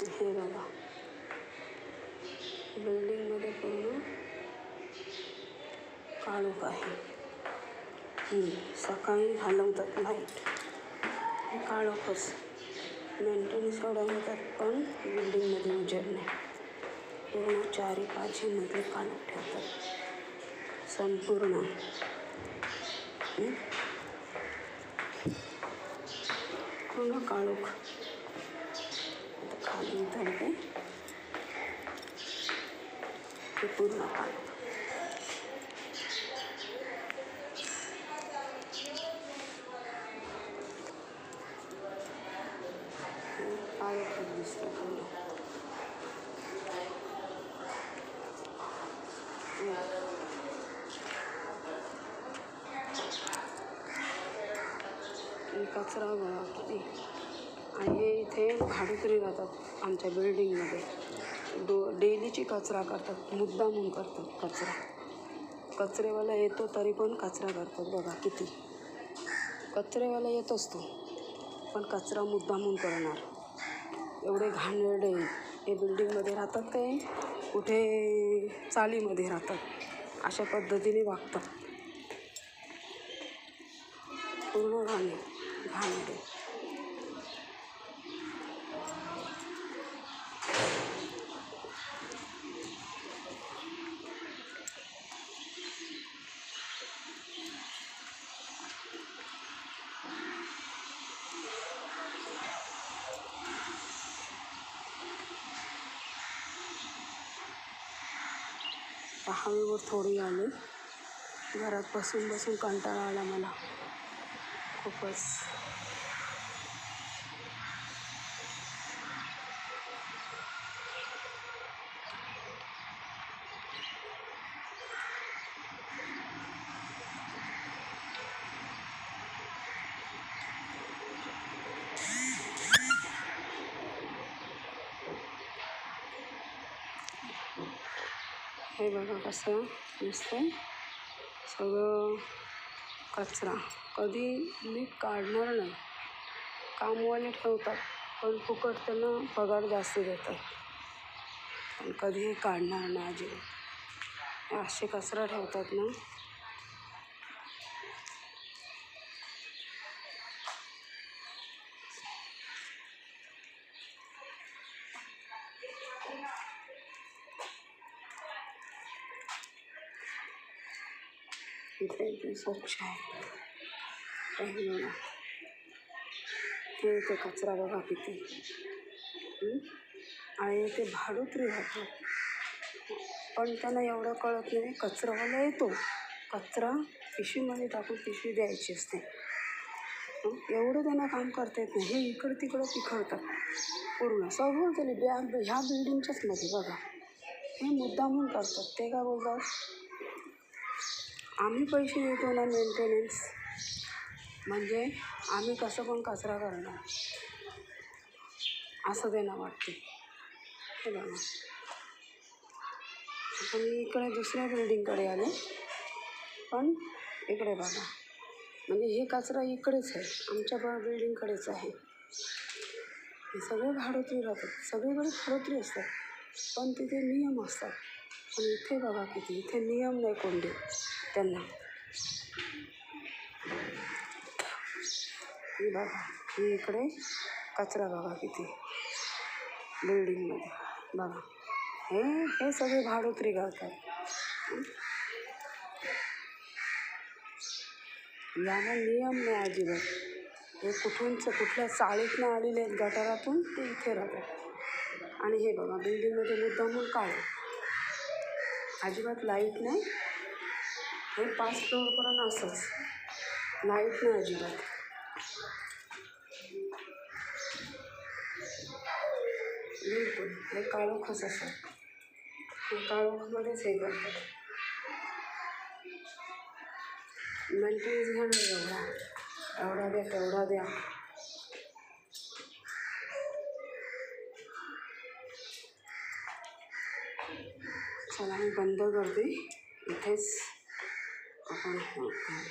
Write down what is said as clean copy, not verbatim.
हे बघा, बिल्डिंगमध्ये पूर्ण काळोख आहे. सकाळी घालवतात लाईट, हे काळोखच. मेंटेनन्स एवढा होतात पण बिल्डिंगमध्ये उजेड नाही. पूर्ण 4-5 मधले काळोख ठेवतात संपूर्ण. पूर्ण काळोख. आता खाली उतरते ते पूर्ण काळोख. काळोखच दिसतं पूर्ण. कचरा बघा किती. आणि हे इथे भाडुकरी राहतात आमच्या बिल्डिंगमध्ये. डेलीची कचरा करतात, मुद्दामून करतात कचरा. कचरेवाला येतो तरी पण कचरा करतात बघा किती. कचरेवाला येतोच तो, पण कचरा मुद्दामून करणार. एवढे घाणेरडे हे बिल्डिंगमध्ये राहतात, ते कुठे चालीमध्ये राहतात, अशा पद्धतीने वागतात. पूर्ण घाणेरडे. हवेवर थोडी आले. घरात बसून बसून कंटाळा आला मला खूपच. हे बघा कसं नुसतं सगळं कचरा. कधी नीट काढणार नाही. कामवाले ठेवतात पण फुकट त्यांना पगार जास्त देतात, पण कधीही काढणार नाही अजिबात. असे कचरा ठेवतात ना. इथे स्वच्छ आहे. हे इथे कचरा बघा किती. आणि ते भाडुकरी राहतात, पण त्यांना एवढं कळत नाही. कचरावाला येतो, कचरा पिशवीमध्ये टाकून पिशवी द्यायची असते. एवढं त्यांना काम करता येत नाही. हे इकडं तिकडं पिखळतात पूर्ण सगळं. ह्या बिल्डिंगच्याच मध्ये बघा, हे मुद्दामून करतात. ते काय बोलतात, आम्ही पैसे देतो ना मेंटेनन्स, म्हणजे आम्ही कसं पण कचरा करणार असं त्यांना वाटते. हे बघा, आता मी इकडे दुसऱ्या बिल्डिंगकडे आले, पण इकडे बघा, म्हणजे हे कचरा इकडेच आहे, आमच्या बिल्डिंगकडेच आहे. हे सगळे भाडोत्री राहतात, सगळीकडे भाडोत्री असतात, पण तिथे नियम असतात. पण इथे बघा किती, इथे नियम नाही कोणते त्यांना. हे बघा, ही इकडे कचरा बघा किती बिल्डिंगमध्ये बघा. हे सगळे भाडोत्री करतात. यांना नियम नाही अजिबात. हे कुठल्या चाळीतनं आलेले आहेत, गटारातून ते इथे राहतात. आणि हे बघा बिल्डिंगमध्ये मुद्दामून काळे, अजिबात लाईट नाही. हे 5 फ्लोअरपर्यंत असंच, लाईट नाही अजिबात. बिलकुल हे काळोखच असं, हे काळोखमध्येच हे करतात. मेंटेनन्स घेणार एवढा द्या तेवढा द्या. चला मी बंद करते इथेच आपण.